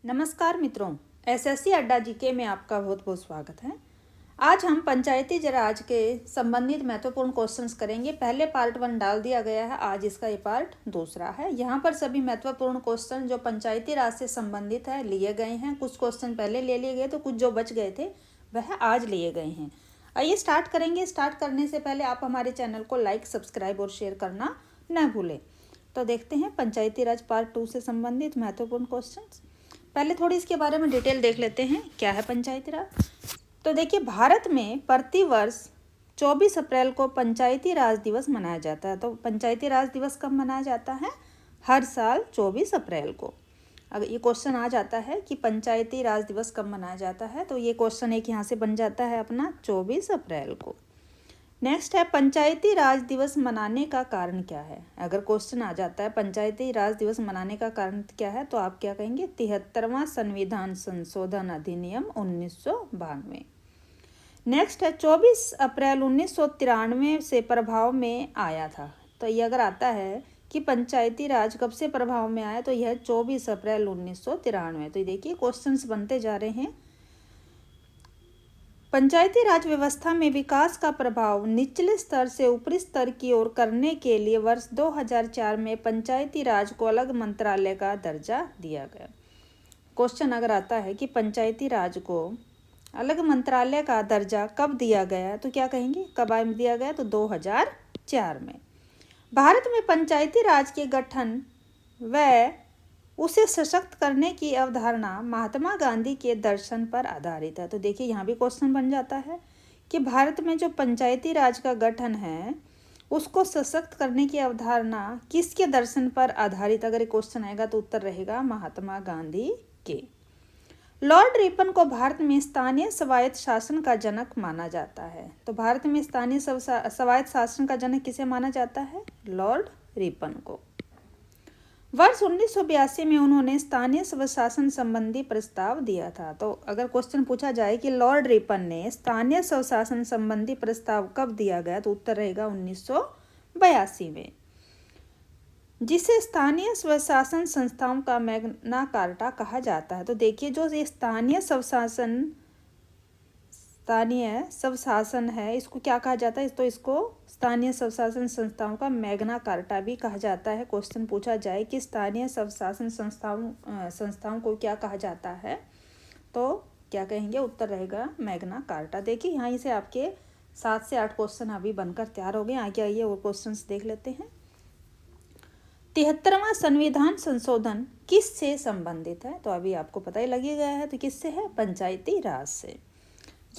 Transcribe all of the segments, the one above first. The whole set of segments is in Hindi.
नमस्कार मित्रों, एसएससी अड्डा जीके में आपका बहुत बहुत स्वागत है। आज हम पंचायती राज के संबंधित महत्वपूर्ण क्वेश्चंस करेंगे। पहले पार्ट 1 डाल दिया गया है, आज इसका ये पार्ट दूसरा है। यहाँ पर सभी महत्वपूर्ण क्वेश्चन जो पंचायती राज से संबंधित है लिए गए हैं। कुछ क्वेश्चन पहले ले लिए गए तो कुछ जो बच गए थे वह आज लिए गए हैं। आइए स्टार्ट करेंगे। स्टार्ट करने से पहले आप हमारे चैनल को लाइक, सब्सक्राइब और शेयर करना न भूलें। तो देखते हैं पंचायती राज पार्ट 2 से संबंधित महत्वपूर्ण क्वेश्चन। पहले थोड़ी इसके बारे में डिटेल देख लेते हैं, क्या है पंचायती राज। तो देखिए, भारत में प्रतिवर्ष 24 अप्रैल को पंचायती राज दिवस मनाया जाता है। तो पंचायती राज दिवस कब मनाया जाता है? हर साल 24 अप्रैल को। अगर ये क्वेश्चन आ जाता है कि पंचायती राज दिवस कब मनाया जाता है, तो ये क्वेश्चन एक यहाँ से बन जाता है अपना 24 अप्रैल को। नेक्स्ट है, पंचायती राज दिवस मनाने का कारण क्या है। अगर क्वेश्चन आ जाता है पंचायती राज दिवस मनाने का कारण क्या है, तो आप क्या कहेंगे? 73वां संविधान संशोधन अधिनियम 1992। नेक्स्ट है, 24 अप्रैल 1993 से प्रभाव में आया था। तो ये अगर आता है कि पंचायती राज कब से प्रभाव में आया, तो यह 24 अप्रैल 1993। तो ये देखिए क्वेश्चंस बनते जा रहे हैं। पंचायती राज व्यवस्था में विकास का प्रभाव निचले स्तर से ऊपरी स्तर की ओर करने के लिए वर्ष 2004 में पंचायती राज को अलग मंत्रालय का दर्जा दिया गया। क्वेश्चन अगर आता है कि पंचायती राज को अलग मंत्रालय का दर्जा कब दिया गया, तो क्या कहेंगे? कब दिया गया? तो 2004 में। भारत में पंचायती राज के गठन व उसे सशक्त करने की अवधारणा महात्मा गांधी के दर्शन पर आधारित है। तो देखिए यहाँ भी क्वेश्चन बन जाता है कि भारत में जो पंचायती राज का गठन है उसको सशक्त करने की अवधारणा किसके दर्शन पर आधारित। अगर क्वेश्चन आएगा तो उत्तर रहेगा महात्मा गांधी के। लॉर्ड रिपन को भारत में स्थानीय स्वायत्त शासन का जनक माना जाता है। तो भारत में स्थानीय स्वायत्त शासन का जनक किसे माना जाता है? लॉर्ड रिपन को। वर्ष 1982 में उन्होंने स्थानीय स्वशासन संबंधी प्रस्ताव दिया था। तो अगर क्वेश्चन पूछा जाए कि लॉर्ड रिपन ने स्थानीय स्वशासन संबंधी प्रस्ताव कब दिया गया, तो उत्तर रहेगा 1982 में, जिसे स्थानीय स्वशासन संस्थाओं का मैग्ना कार्टा कहा जाता है। तो देखिए, जो ये स्थानीय स्वशासन है इसको क्या कहा जाता है? तो इसको स्थानीय स्वशासन संस्थाओं का मैग्ना कार्टा भी कहा जाता है। क्वेश्चन पूछा जाए कि स्थानीय स्वशासन संस्थाओं को क्या कहा जाता है, तो क्या कहेंगे? उत्तर रहेगा मैग्ना कार्टा। देखिए यहाँ से आपके 7 से 8 क्वेश्चन अभी बनकर तैयार हो गए। आगे आइए और क्वेश्चन देख लेते हैं। 73वां संविधान संशोधन किससे संबंधित है? तो अभी आपको पता ही लगी गया है, तो किससे है? पंचायती राज से।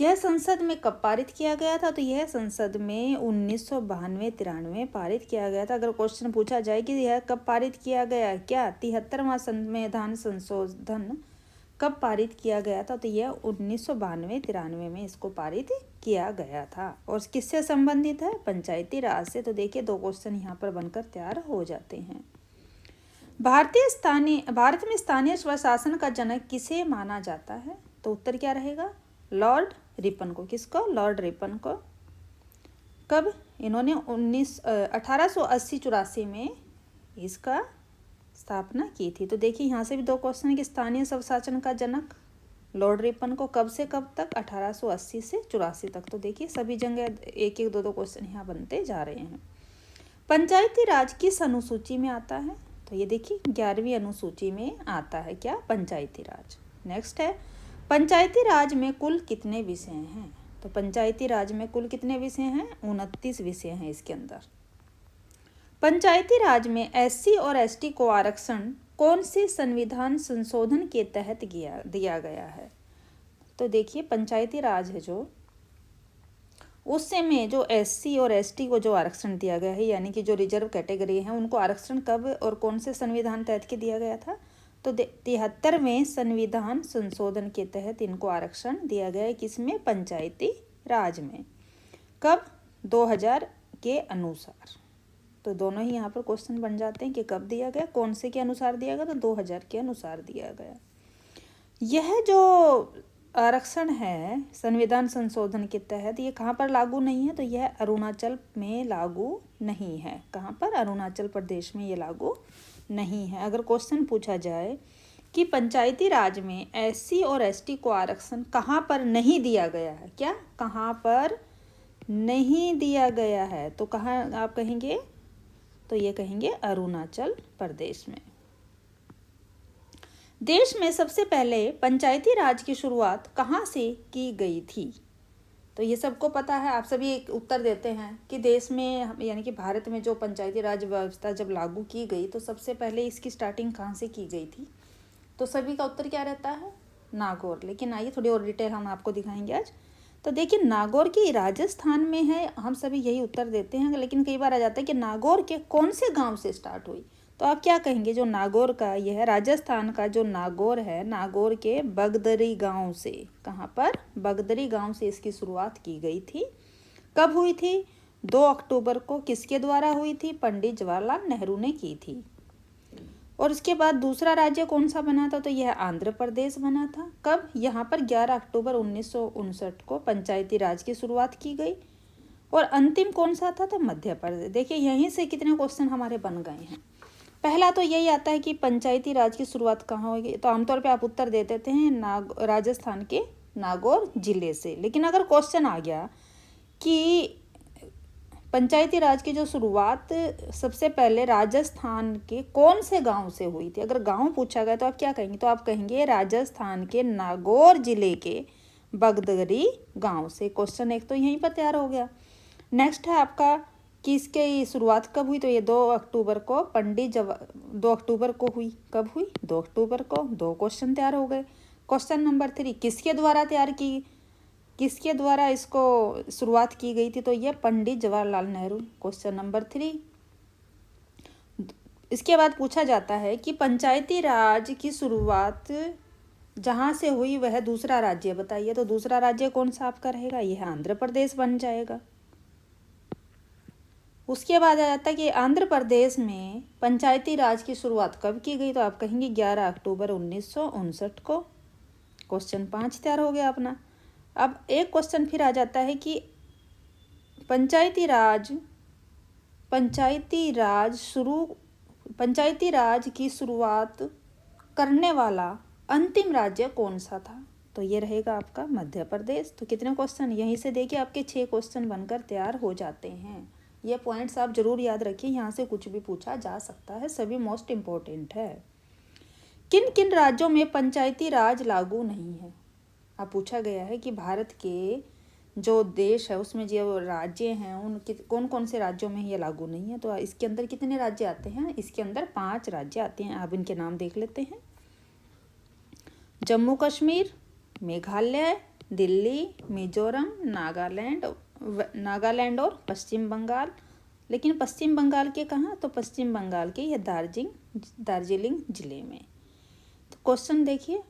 यह संसद में कब पारित किया गया था? तो यह संसद में 1992-93 पारित किया गया था। अगर क्वेश्चन पूछा जाए कि यह कब पारित किया गया, क्या 73वां संविधान संशोधन कब पारित किया गया था, तो यह 1992-93 में इसको पारित किया गया था। और किससे संबंधित है? पंचायती राज से। तो देखिए 2 क्वेश्चन यहाँ पर बनकर तैयार हो जाते हैं। भारत में स्थानीय स्वशासन का जनक किसे माना जाता है? तो उत्तर क्या रहेगा? लॉर्ड रिपन को। किसको? लॉर्ड रिपन को। कब? इन्होंने 1880-84 में इसका स्थापना की थी। तो देखिए यहाँ से भी 2 क्वेश्चन है कि स्थानीय स्वशासन का जनक लॉर्ड रिपन को कब से कब तक? 1880 से 84 तक। तो देखिए सभी जगह 1-1, 2-2 क्वेश्चन यहाँ बनते जा रहे हैं। पंचायती राज किस अनुसूची में आता है? तो ये देखिए 11वीं अनुसूची में आता है। क्या? पंचायती राज। नेक्स्ट है, पंचायती राज में कुल कितने विषय हैं? तो पंचायती राज में कुल कितने विषय हैं? 29 विषय हैं इसके अंदर। पंचायती राज में SC और ST को आरक्षण कौन से संविधान संशोधन के तहत दिया गया है? तो देखिए पंचायती राज है जो, उससे में जो SC और ST को जो आरक्षण दिया गया है, यानी कि जो रिजर्व कैटेगरी है, उनको आरक्षण कब और कौन से संविधान तहत के दिया गया था? तो 73वें संविधान संशोधन के तहत इनको आरक्षण दिया गया है। किसमें? पंचायती राज में। कब? 2000 के अनुसार। तो दोनों ही यहाँ पर क्वेश्चन बन जाते हैं कि कब दिया गया, कौन से के अनुसार दिया गया, तो 2000 के अनुसार दिया गया। यह जो आरक्षण है संविधान संशोधन के तहत, ये कहाँ पर लागू नहीं है? तो यह अरुणाचल में लागू नहीं है। कहाँ पर? अरुणाचल प्रदेश में ये लागू नहीं है। अगर क्वेश्चन पूछा जाए कि पंचायती राज में एससी और एसटी को आरक्षण कहाँ पर नहीं दिया गया है। क्या, कहाँ पर नहीं दिया गया है? तो कहाँ आप कहेंगे? तो ये कहेंगे अरुणाचल प्रदेश में। देश में सबसे पहले पंचायती राज की शुरुआत कहाँ से की गई थी? तो ये सबको पता है, आप सभी एक उत्तर देते हैं कि देश में यानी कि भारत में जो पंचायती राज व्यवस्था जब लागू की गई तो सबसे पहले इसकी स्टार्टिंग कहाँ से की गई थी? तो सभी का उत्तर क्या रहता है? नागौर। लेकिन आइए थोड़ी और डिटेल हम आपको दिखाएंगे आज। तो देखिए, नागौर की राजस्थान में है, हम सभी यही उत्तर देते हैं, लेकिन कई बार आ जाता है कि नागौर के कौन से गांव से स्टार्ट हुई। तो आप क्या कहेंगे? जो नागौर का यह है, राजस्थान का जो नागौर है, नागौर के बगदरी गांव से, कहाँ पर? बगदरी गांव से इसकी शुरुआत की गई थी। कब हुई थी? 2 अक्टूबर को। किसके द्वारा हुई थी? पंडित जवाहरलाल नेहरू ने की थी। और इसके बाद दूसरा राज्य कौन सा बना था? तो यह आंध्र प्रदेश बना था। कब? यहाँ पर 11 अक्टूबर 1959 को पंचायती राज की शुरुआत की गई। और अंतिम कौन सा था? तो मध्य प्रदेश। देखिए, यहीं से कितने क्वेश्चन हमारे बन गए हैं। पहला तो यही आता है कि पंचायती राज की शुरुआत कहाँ होगी, तो आमतौर पे आप उत्तर दे देते हैं राजस्थान के नागौर जिले से। लेकिन अगर क्वेश्चन आ गया कि पंचायती राज की जो शुरुआत सबसे पहले राजस्थान के कौन से गांव से हुई थी, अगर गांव पूछा गया तो आप क्या कहेंगे? तो आप कहेंगे राजस्थान के नागौर जिले के बगदरी गांव से। क्वेश्चन एक तो यहीं पर तैयार हो गया। नेक्स्ट है आपका कि इसकी शुरुआत कब हुई? तो ये 2 अक्टूबर को 2 अक्टूबर को हुई। कब हुई? 2 अक्टूबर को। 2 क्वेश्चन तैयार हो गए। क्वेश्चन नंबर 3, किसके द्वारा किसके द्वारा इसको शुरुआत की गई थी? तो ये पंडित जवाहरलाल नेहरू। Question number 3। इसके बाद पूछा जाता है कि पंचायती राज की शुरुआत जहाँ से हुई वह दूसरा राज्य बताइए। तो दूसरा राज्य कौन सा आपका रहेगा? यह आंध्र प्रदेश बन जाएगा। उसके बाद आ जाता है कि आंध्र प्रदेश में पंचायती राज की शुरुआत कब की गई? तो आप कहेंगे 11 अक्टूबर 1959 को। क्वेश्चन 5 तैयार हो गया अपना। अब एक क्वेश्चन फिर आ जाता है कि पंचायती राज की शुरुआत करने वाला अंतिम राज्य कौन सा था? तो ये रहेगा आपका मध्य प्रदेश। तो कितने क्वेश्चन यहीं से देखिए आपके 6 क्वेश्चन बनकर तैयार हो जाते हैं। ये पॉइंट्स आप जरूर याद रखिए, यहाँ से कुछ भी पूछा जा सकता है, सभी मोस्ट इम्पोर्टेंट है। किन किन राज्यों में पंचायती राज लागू नहीं है? अब पूछा गया है कि भारत के जो देश है उसमें जो राज्य हैं उन कौन कौन से राज्यों में ये लागू नहीं है। तो इसके अंदर कितने राज्य आते हैं? इसके अंदर 5 राज्य आते हैं। आप इनके नाम देख लेते हैं। जम्मू कश्मीर, मेघालय, दिल्ली, मिजोरम, नागालैंड और पश्चिम बंगाल। लेकिन पश्चिम बंगाल के कहाँ? तो पश्चिम बंगाल के ये दार्जिलिंग जिले में। तो क्वेश्चन देखिए,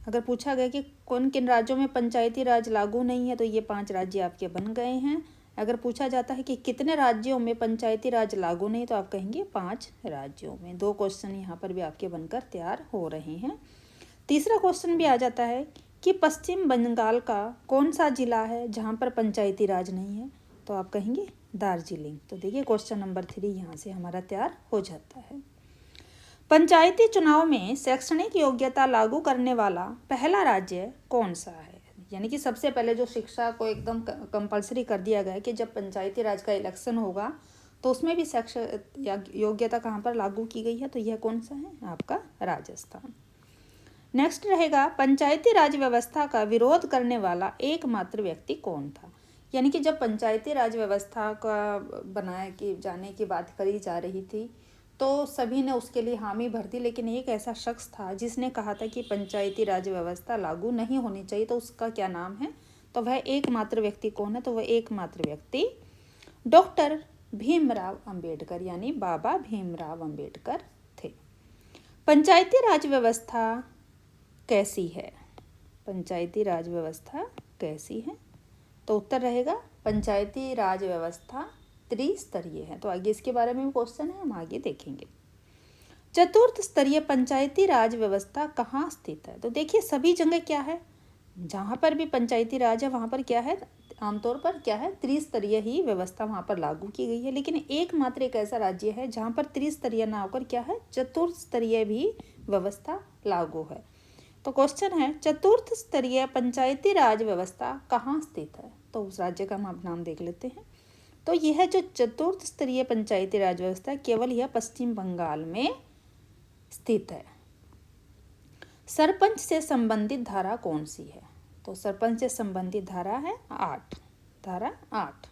अगर पूछा गया कि कौन किन राज्यों में पंचायती राज लागू नहीं है तो ये 5 राज्य आपके बन गए हैं। अगर पूछा जाता है कि कितने राज्यों में पंचायती राज लागू नहीं तो आप कहेंगे 5 राज्यों में। 2 क्वेश्चन यहाँ पर भी आपके बनकर तैयार हो रहे हैं। तीसरा क्वेश्चन भी आ जाता है कि पश्चिम बंगाल का कौन सा जिला है जहाँ पर पंचायती राज नहीं है? तो आप कहेंगे दार्जिलिंग। तो देखिए क्वेश्चन नंबर 3 यहाँ से हमारा तैयार हो जाता है। पंचायती चुनाव में शैक्षणिक योग्यता लागू करने वाला पहला राज्य कौन सा है? यानी कि सबसे पहले जो शिक्षा को एकदम कंपलसरी कर दिया गया है कि जब पंचायती राज का इलेक्शन होगा तो उसमें भी शैक्षणिक योग्यता कहाँ पर लागू की गई है? तो यह कौन सा है? आपका राजस्थान। नेक्स्ट रहेगा, पंचायती राज व्यवस्था का विरोध करने वाला एकमात्र व्यक्ति कौन था? यानी कि जब पंचायती राज व्यवस्था का बनाए कि जाने की बात करी जा रही थी तो सभी ने उसके लिए हामी भर दी, लेकिन एक ऐसा शख्स था जिसने कहा था कि पंचायती राज व्यवस्था लागू नहीं होनी चाहिए। तो उसका क्या नाम है? तो वह एकमात्र व्यक्ति कौन है? तो वह एकमात्र व्यक्ति डॉक्टर भीमराव अंबेडकर यानी बाबा भीमराव अंबेडकर थे। पंचायती राज व्यवस्था कैसी है? पंचायती राज व्यवस्था कैसी है? तो उत्तर रहेगा पंचायती राज व्यवस्था त्रिस्तरीय है। तो आगे इसके बारे में भी क्वेश्चन है, हम आगे देखेंगे। चतुर्थ स्तरीय पंचायती राज व्यवस्था कहाँ स्थित है? तो देखिए सभी जगह क्या है, जहाँ पर भी पंचायती राज है वहाँ पर क्या है, आमतौर पर क्या है, त्रिस्तरीय ही व्यवस्था वहाँ पर लागू की गई है। लेकिन एकमात्र एक ऐसा राज्य है जहाँ पर त्रिस्तरीय ना होकर क्या है, चतुर्थ स्तरीय भी व्यवस्था लागू है। तो क्वेश्चन है चतुर्थ स्तरीय पंचायती राज व्यवस्था कहाँ स्थित है? तो उस राज्य का हम नाम देख लेते हैं। तो यह जो चतुर्थ स्तरीय पंचायती राज व्यवस्था केवल यह पश्चिम बंगाल में स्थित है। सरपंच से संबंधित धारा कौन सी है? तो सरपंच से संबंधित धारा है 8, धारा 8।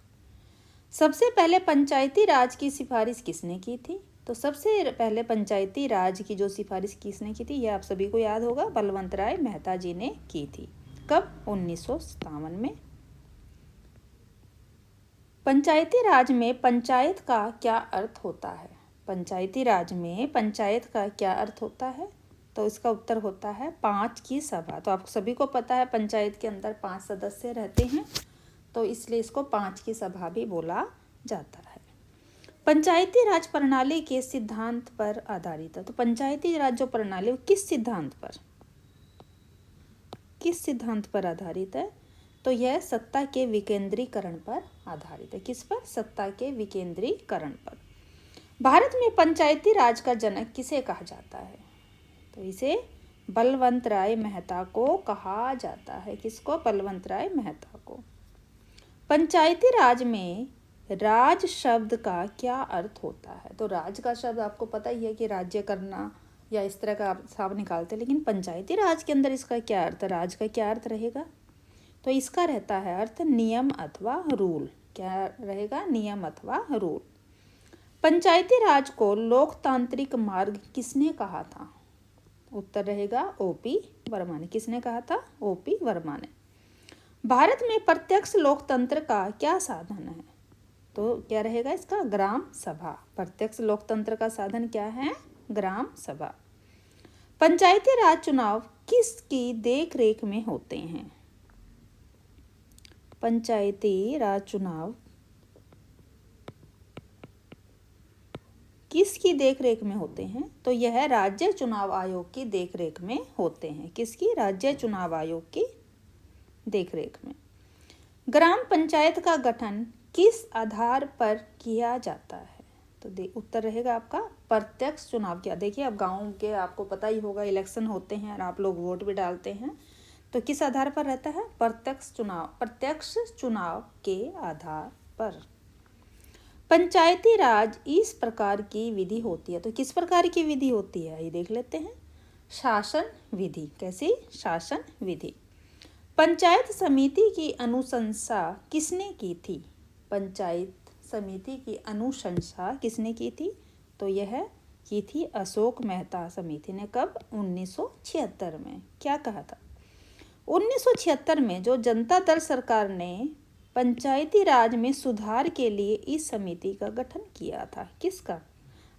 सबसे पहले पंचायती राज की सिफारिश किसने की थी? तो सबसे पहले पंचायती राज की जो सिफारिश किसने की थी, यह आप सभी को याद होगा, बलवंत राय मेहता जी ने की थी। कब? 1957 में। पंचायती राज में पंचायत का क्या अर्थ होता है? पंचायती राज में पंचायत का क्या अर्थ होता है? तो इसका उत्तर होता है 5 की सभा। तो आप सभी को पता है पंचायत के अंदर 5 सदस्य रहते हैं, तो इसलिए इसको 5 की सभा भी बोला जाता है। पंचायती राज प्रणाली के सिद्धांत पर आधारित है। तो पंचायती राज जो प्रणाली है किस सिद्धांत पर आधारित है? तो यह सत्ता के विकेंद्रीकरण पर आधारित है। किस पर? सत्ता के विकेंद्रीकरण पर। भारत में पंचायती राज का जनक किसे कहा जाता है? तो इसे बलवंत राय मेहता को कहा जाता है। किसको? बलवंत राय मेहता को। पंचायती राज में राज शब्द का क्या अर्थ होता है? तो राज का शब्द आपको पता ही है कि राज्य करना या इस तरह का आप निकालते हैं, लेकिन पंचायती राज के अंदर इसका क्या अर्थ, राज का क्या अर्थ रहेगा? तो इसका रहता है अर्थ नियम अथवा रूल। क्या रहेगा? नियम अथवा रूल। पंचायती राज को लोकतांत्रिक मार्ग किसने कहा था? उत्तर रहेगा ओपी वर्मा ने। किसने कहा था? ओपी वर्मा ने। भारत में प्रत्यक्ष लोकतंत्र का क्या साधन है? तो क्या रहेगा इसका? ग्राम सभा। प्रत्यक्ष लोकतंत्र का साधन क्या है? ग्राम सभा। पंचायती राज चुनाव किसकी देख रेख में होते हैं? पंचायती राज चुनाव किसकी देखरेख में होते हैं? तो यह राज्य चुनाव आयोग की देखरेख में होते हैं। किसकी? राज्य चुनाव आयोग की देखरेख में। ग्राम पंचायत का गठन किस आधार पर किया जाता है? तो उत्तर रहेगा आपका प्रत्यक्ष चुनाव। क्या देखिए, अब गांव के आपको पता ही होगा इलेक्शन होते हैं और आप लोग वोट भी डालते हैं, तो किस आधार पर रहता है? प्रत्यक्ष चुनाव के आधार पर। पंचायती राज इस प्रकार की विधि होती है। तो किस प्रकार की विधि होती है ये देख लेते हैं। शासन विधि। कैसी? शासन विधि। पंचायत समिति की अनुशंसा किसने की थी? पंचायत समिति की अनुशंसा किसने की थी? तो यह की थी अशोक मेहता समिति ने। कब? 1976 में। क्या कहा था? 1976 में जो जनता दल सरकार ने पंचायती राज में सुधार के लिए इस समिति का गठन किया था। किसका?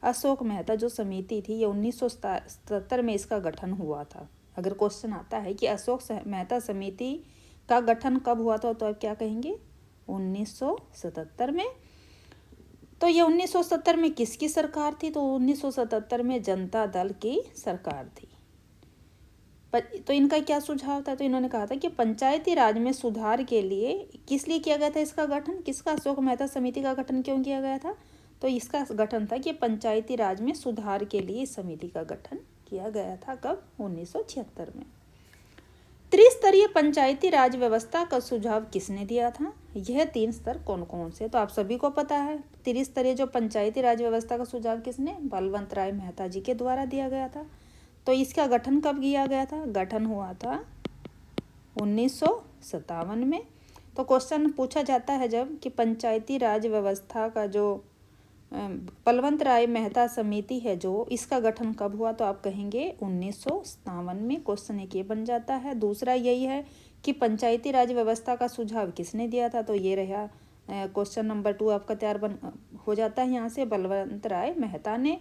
अशोक मेहता जो समिति थी, ये 1977 में इसका गठन हुआ था। अगर क्वेश्चन आता है कि अशोक मेहता समिति का गठन कब हुआ था, तो आप क्या कहेंगे? 1977 में। तो ये 1970 में किसकी सरकार थी? तो 1977 में जनता दल की सरकार थी। तो इनका क्या सुझाव था? तो इन्होंने कहा था कि पंचायती राज में सुधार के लिए किस लिए किया गया था इसका गठन? किसका? अशोक मेहता समिति का गठन क्यों किया गया था? तो इसका गठन था कि पंचायती राज में सुधार के लिए इस समिति का गठन किया गया था। कब? 1976 में। त्रिस्तरीय पंचायती राज व्यवस्था का सुझाव किसने दिया था? यह 3 स्तर कौन कौन से? तो आप सभी को पता है त्रिस्तरीय जो पंचायती राज व्यवस्था का सुझाव किसने? बलवंत राय मेहता जी के द्वारा दिया गया था। तो इसका गठन कब किया गया था? गठन हुआ था 1957 में। तो क्वेश्चन पूछा जाता है जब कि पंचायती राज व्यवस्था का जो बलवंत राय मेहता समिति है जो, इसका गठन कब हुआ? तो आप कहेंगे 1957 में। क्वेश्चन एक ये बन जाता है। दूसरा यही है कि पंचायती राज व्यवस्था का सुझाव किसने दिया था? तो ये रहा क्वेश्चन नंबर 2 आपका तैयार हो जाता है यहाँ से, बलवंत राय मेहता ने।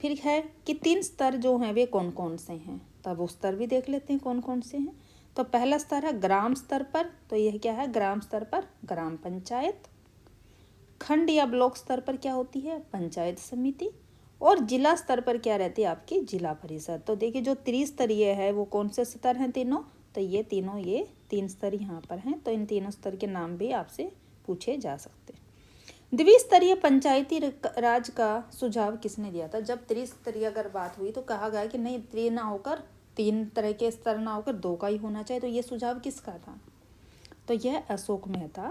फिर है कि 3 स्तर जो हैं वे कौन कौन से हैं? तब वो स्तर भी देख लेते हैं कौन कौन से हैं। तो पहला स्तर है ग्राम स्तर पर। तो यह क्या है? ग्राम स्तर पर ग्राम पंचायत। खंड या ब्लॉक स्तर पर क्या होती है? पंचायत समिति। और जिला स्तर पर क्या रहती है? आपकी जिला परिषद। तो देखिए जो त्रिस्तरीय है वो कौन से स्तर हैं तीनों? तो ये तीनों, ये 3 स्तर यहाँ पर हैं। तो इन तीनों स्तर के नाम भी आपसे पूछे जा सकते हैं। द्विस्तरीय पंचायती राज का सुझाव किसने दिया था? जब त्रिस्तरीय अगर बात हुई तो कहा गया कि नहीं, त्रि ना होकर 3 तरह के स्तर ना होकर 2 का ही होना चाहिए। तो ये सुझाव किसका था? तो यह अशोक मेहता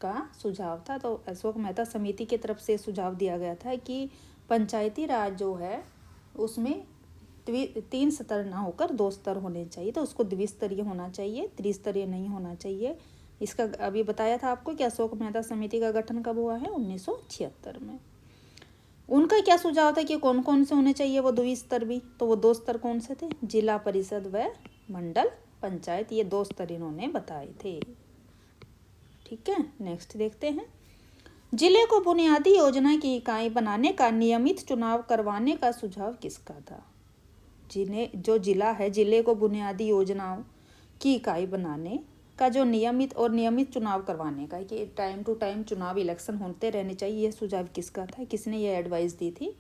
का सुझाव था। तो अशोक मेहता समिति की तरफ से सुझाव दिया गया था कि पंचायती राज जो है उसमें 3 स्तर ना होकर 2 स्तर होने चाहिए, तो उसको द्विस्तरीय होना चाहिए, त्रिस्तरीय नहीं होना चाहिए। इसका अभी बताया था आपको कि अशोक मेहता समिति का गठन कब हुआ है? 1976 में। उनका क्या सुझाव था कि कौन कौन से होने चाहिए वो द्विस्तर भी? तो वो 2 स्तर कौन से थे? जिला परिषद व मंडल पंचायत, ये 2 स्तर इन्होंने बताए थे। ठीक है, नेक्स्ट देखते हैं। जिले को बुनियादी योजना की इकाई बनाने का नियमित चुनाव करवाने का सुझाव किसका था? जो जिला है, जिले को बुनियादी योजनाओं की इकाई बनाने का जो नियमित चुनाव करवाने का, कि टाइम टू टाइम चुनाव इलेक्शन होते रहने चाहिए, यह सुझाव किसका था? किसने ये एडवाइस दी थी?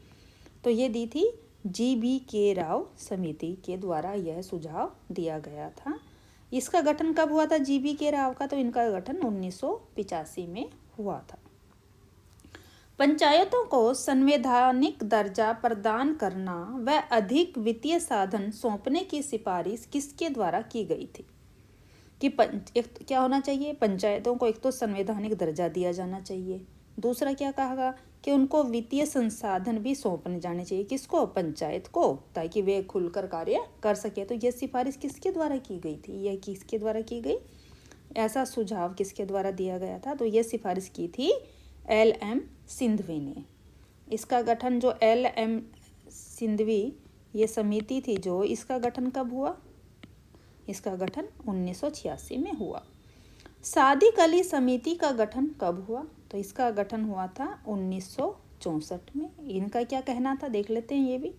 तो ये दी थी GBK राव समिति के द्वारा यह सुझाव दिया गया था। इसका गठन कब हुआ था GBK राव का? तो इनका गठन 1985 में हुआ था। पंचायतों को संवैधानिक दर्जा प्रदान करना व अधिक वित्तीय साधन सौंपने की सिफारिश किसके द्वारा की गई थी? कि क्या होना चाहिए? पंचायतों को एक तो संवैधानिक दर्जा दिया जाना चाहिए, दूसरा क्या कहा कि उनको वित्तीय संसाधन भी सौंपने जाने चाहिए। किसको? पंचायत को, ताकि वे खुलकर कार्य कर सके। तो यह सिफारिश किसके द्वारा की गई थी? यह किसके द्वारा की गई? ऐसा सुझाव किसके द्वारा दिया गया था? तो यह सिफारिश की थी LM सिंधवी ने। इसका गठन जो LM सिंधवी ये समिति थी जो, इसका गठन कब हुआ? इसका गठन 1986 में हुआ। सादिक अली समिति का गठन कब हुआ? तो इसका गठन हुआ था 1964 में। इनका क्या कहना था देख लेते हैं ये भी।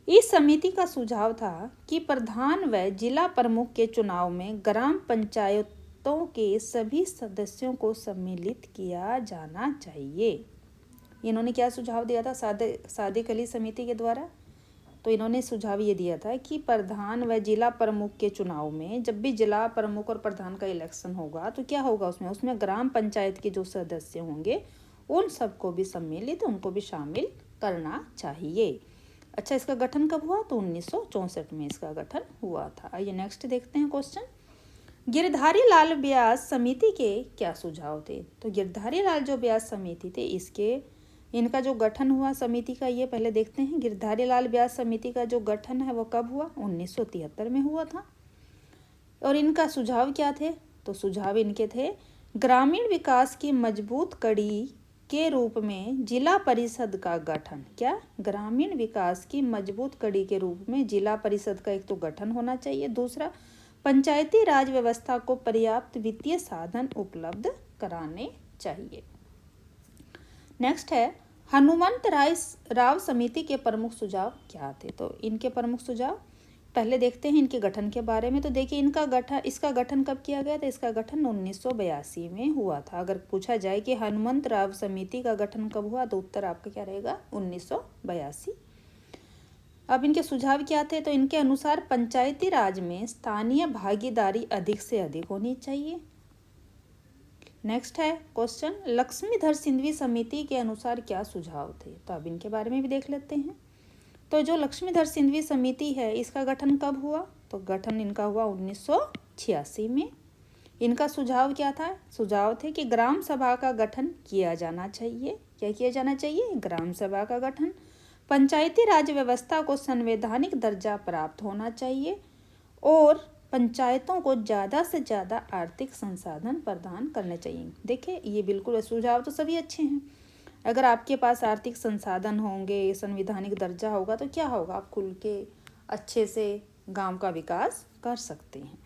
इस समिति का सुझाव था कि प्रधान व जिला प्रमुख के चुनाव में ग्राम पंचायतों के सभी सदस्यों को सम्मिलित किया जाना चाहिए। इन्होंने क्या सुझाव दिया था सादिक अली समिति के द्वारा? तो इन्होंने सुझाव ये दिया था कि प्रधान व जिला प्रमुख के चुनाव में, जब भी जिला प्रमुख और प्रधान का इलेक्शन होगा तो क्या होगा उसमें ग्राम पंचायत के जो सदस्य होंगे उन सबको भी सम्मिलित, उनको भी शामिल करना चाहिए। अच्छा, इसका गठन कब हुआ? तो 1964 में इसका गठन हुआ था। आइए नेक्स्ट देखते हैं क्वेश्चन। गिरधारी लाल व्यास समिति के क्या सुझाव थे? तो गिरधारी लाल जो व्यास समिति थे इनका जो गठन हुआ समिति का, ये पहले देखते हैं। गिरधारी लाल व्यास समिति का जो गठन है वो कब हुआ? 1973 में हुआ था। और इनका सुझाव क्या थे? तो सुझाव इनके थे ग्रामीण विकास की मजबूत कड़ी के रूप में जिला परिषद का गठन। क्या? ग्रामीण विकास की मजबूत कड़ी के रूप में जिला परिषद का एक तो गठन होना चाहिए, दूसरा पंचायती राज व्यवस्था को पर्याप्त वित्तीय साधन उपलब्ध कराने चाहिए। नेक्स्ट है हनुमंत राव समिति के प्रमुख सुझाव क्या थे? तो इनके प्रमुख सुझाव पहले देखते हैं इनके गठन के बारे में। तो देखिए इसका गठन कब किया गया था? इसका गठन 1982 में हुआ था। अगर पूछा जाए कि हनुमंत राव समिति का गठन कब हुआ, तो उत्तर आपका क्या रहेगा? 1982। अब इनके सुझाव क्या थे? तो इनके अनुसार पंचायती राज में स्थानीय भागीदारी अधिक से अधिक होनी चाहिए। नेक्स्ट है क्वेश्चन, लक्ष्मीधर सिंधवी समिति के अनुसार क्या सुझाव थे? तो अब इनके बारे में भी देख लेते हैं। तो जो लक्ष्मीधर सिंधवी समिति है इसका गठन कब हुआ? तो गठन इनका हुआ 1986 में। इनका सुझाव क्या था? सुझाव थे कि ग्राम सभा का गठन किया जाना चाहिए। क्या किया जाना चाहिए? ग्राम सभा का गठन। पंचायती राज व्यवस्था को संवैधानिक दर्जा प्राप्त होना चाहिए और पंचायतों को ज़्यादा से ज़्यादा आर्थिक संसाधन प्रदान करने चाहिए। देखिए ये बिल्कुल सुझाव तो सभी अच्छे हैं। अगर आपके पास आर्थिक संसाधन होंगे, संवैधानिक दर्जा होगा, तो क्या होगा? आप खुल के अच्छे से गांव का विकास कर सकते हैं।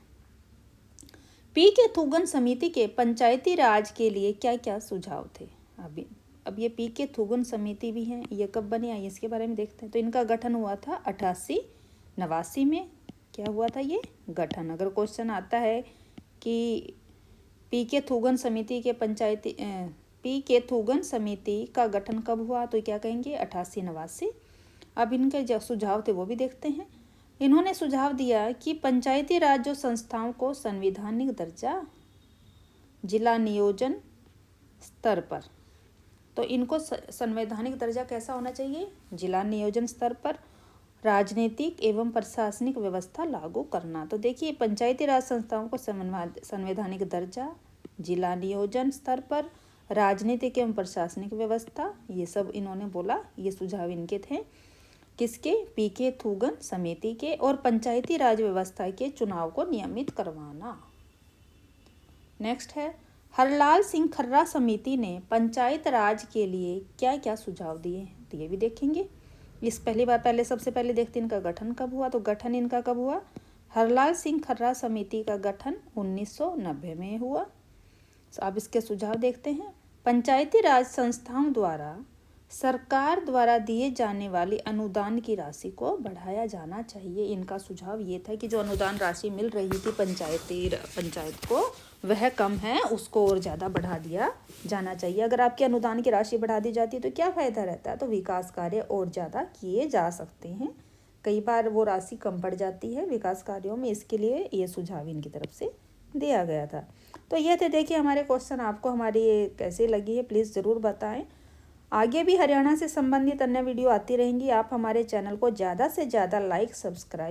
PK थूगन समिति के पंचायती राज के लिए क्या क्या सुझाव थे? अब ये PK थूगन समिति भी हैं, ये कब बनी आई इसके बारे में देखते हैं। तो इनका गठन हुआ था 88-89 में। क्या हुआ था ये गठन? अगर क्वेश्चन आता है कि PK थूगन समिति का गठन कब हुआ, तो क्या कहेंगे? 88-89। अब इनके जो सुझाव थे वो भी देखते हैं। इन्होंने सुझाव दिया कि पंचायती राज जो संस्थाओं को संवैधानिक दर्जा जिला नियोजन स्तर पर तो इनको संवैधानिक दर्जा कैसा होना चाहिए? जिला नियोजन स्तर पर राजनीतिक एवं प्रशासनिक व्यवस्था लागू करना। तो देखिए पंचायती राज संस्थाओं को संवैधानिक दर्जा, जिला नियोजन स्तर पर राजनीतिक एवं प्रशासनिक व्यवस्था, ये सब इन्होंने बोला, ये सुझाव इनके थे। किसके? पीके थूगन समिति के। और पंचायती राज व्यवस्था के चुनाव को नियमित करवाना। नेक्स्ट है हरलाल सिंह खर्रा समिति ने पंचायत राज के लिए क्या क्या सुझाव दिए हैं, तो ये भी देखेंगे। इस सबसे पहले देखते हैं इनका गठन कब हुआ। तो गठन इनका कब हुआ? हरलाल सिंह खर्रा समिति का गठन 1990 में हुआ। अब इसके सुझाव देखते हैं। पंचायती राज संस्थाओं द्वारा सरकार द्वारा दिए जाने वाली अनुदान की राशि को बढ़ाया जाना चाहिए। इनका सुझाव ये था कि जो अनुदान राशि मिल रही थी पंचायत को, वह कम है, उसको और ज़्यादा बढ़ा दिया जाना चाहिए। अगर आपके अनुदान की राशि बढ़ा दी जाती है तो क्या फ़ायदा रहता है? तो विकास कार्य और ज़्यादा किए जा सकते हैं। कई बार वो राशि कम पड़ जाती है विकास कार्यों में, इसके लिए ये सुझाव इनकी तरफ से दिया गया था। तो ये थे देखिए हमारे क्वेश्चन। आपको हमारी ये कैसे लगी है प्लीज़ ज़रूर बताएं। आगे भी हरियाणा से संबंधित अन्य वीडियो आती रहेंगी। आप हमारे चैनल को ज़्यादा से ज़्यादा लाइक, सब्सक्राइब